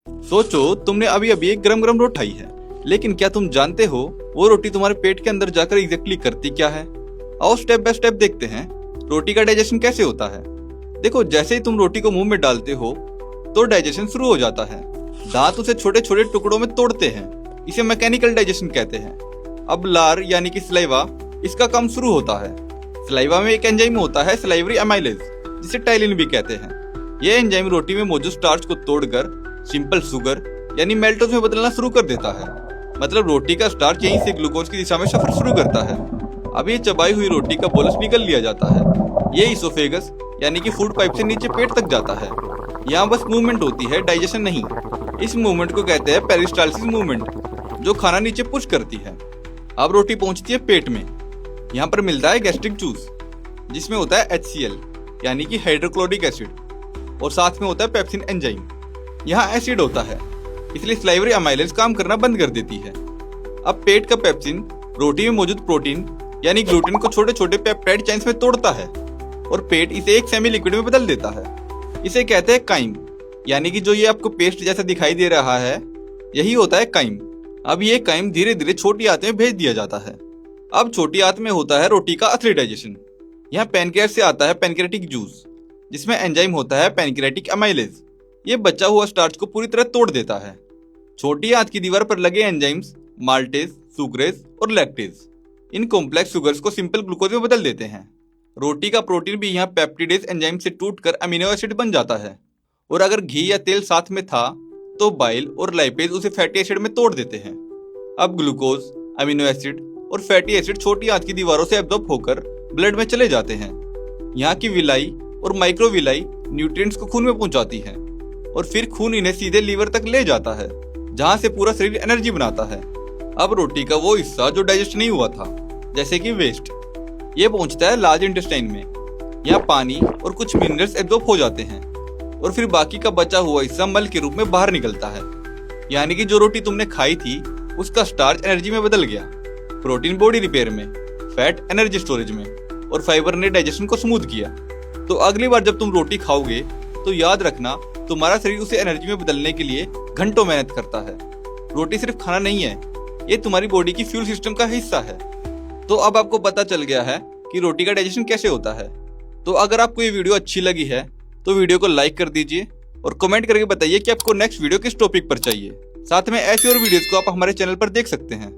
सोचो तुमने अभी अभी एक गरम गरम रोटी खाई है, लेकिन क्या तुम जानते हो वो रोटी तुम्हारे पेट के अंदर जाकर एग्जैक्टली करती क्या है? आओ स्टेप बाय स्टेप देखते हैं रोटी का डाइजेशन कैसे होता है। देखो, जैसे ही तुम रोटी को मुंह में डालते हो तो डाइजेशन शुरू हो जाता है। दांत उसे छोटे छोटे टुकड़ों में तोड़ते हैं, इसे मैकेनिकल डाइजेशन कहते हैं। अब लार यानी कि सलाइवा, इसका काम शुरू होता है। सलाइवा में एक एंजाइम होता है सलाइवरी अमाइलेज, जिसे टाइलिन भी कहते हैं। यह एंजाइम रोटी में मौजूद स्टार्च को तोड़कर सिंपल शुगर यानी मेल्टोज में बदलना शुरू कर देता है। मतलब रोटी का स्टार्च यहीं से ग्लूकोज की दिशा में सफर शुरू करता है। अब ये चबाई हुई रोटी का बोलस निकल लिया जाता है। ये इसोफेगस यानी कि फूड पाइप से नीचे पेट तक जाता है। यहाँ बस मूवमेंट होती है, डाइजेशन नहीं। इस मूवमेंट को कहते हैं पेरिस्टाल्सिस मूवमेंट, जो खाना नीचे पुश करती है। अब रोटी पहुंचती है पेट में। यहाँ पर मिलता है गैस्ट्रिक जूस, जिसमें होता है HCl यानी कि हाइड्रोक्लोरिक एसिड, और साथ में होता है पेप्सिन एंजाइम। यहाँ एसिड होता है, इसलिए सलाइवरी अमाइलेज काम करना बंद कर देती है। अब पेट का पेप्सिन रोटी में मौजूद प्रोटीन यानी ग्लूटेन को छोटे छोटे पेप्टाइड चेन्स में तोड़ता है और पेट इसे एक सेमी लिक्विड में बदल देता है। इसे कहते हैं काइम, यानी कि जो ये आपको पेस्ट जैसा दिखाई दे रहा है यही होता है काइम। अब ये काइम धीरे धीरे छोटी आंत में भेज दिया जाता है। अब छोटी आंत में होता है रोटी का असली डाइजेशन। यहाँ पैनक्रियास से आता है पैनक्रियाटिक जूस, जिसमें एंजाइम होता है पैनक्रियाटिक अमाइलेज। ये बचा हुआ स्टार्च को पूरी तरह तोड़ देता है। छोटी आंत की दीवार पर लगे एंजाइम्स माल्टेज, सुक्रेज और लैक्टेज इन कॉम्प्लेक्स शुगर्स को सिंपल ग्लूकोज में बदल देते हैं। रोटी का प्रोटीन भी यहाँ पेप्टिडेज एंजाइम से टूटकर अमीनो एसिड बन जाता है। और अगर घी या तेल साथ में था तो बाइल और लाइपेज उसे फैटी एसिड में तोड़ देते हैं। अब ग्लूकोज, अमीनो एसिड और फैटी एसिड छोटी आंत की दीवारों से एब्जॉर्ब होकर ब्लड में चले जाते हैं। यहाँ की विलाई और माइक्रोविलाई न्यूट्रिएंट्स को खून में पहुंचाती है और फिर खून इन्हें सीधे लीवर तक ले जाता है, जहां से पूरा शरीर एनर्जी बनाता है। अब रोटी का वो हिस्सा जो डाइजेस्ट नहीं हुआ था, जैसे कि वेस्ट, ये पहुंचता है लार्ज इंटेस्टाइन में। यहाँ पानी और कुछ मिनरल्स एब्जॉर्ब हो जाते हैं और फिर बाकी का बचा हुआ हिस्सा मल के रूप में बाहर निकलता है। यानी कि जो रोटी तुमने खाई थी उसका स्टार्च एनर्जी में बदल गया, प्रोटीन बॉडी रिपेयर में, फैट एनर्जी स्टोरेज में, और फाइबर ने डाइजेशन को स्मूथ किया। तो अगली बार जब तुम रोटी खाओगे तो याद रखना, तुम्हारा शरीर उसे एनर्जी में बदलने के लिए घंटों मेहनत करता है। रोटी सिर्फ खाना नहीं है, ये तुम्हारी बॉडी की फ्यूल सिस्टम का हिस्सा है। तो अब आपको पता चल गया है कि रोटी का डाइजेशन कैसे होता है। तो अगर आपको ये वीडियो अच्छी लगी है तो वीडियो को लाइक कर दीजिए और कमेंट करके बताइए कि आपको नेक्स्ट वीडियो किस टॉपिक पर चाहिए। साथ में ऐसी और वीडियोस को आप हमारे चैनल पर देख सकते हैं।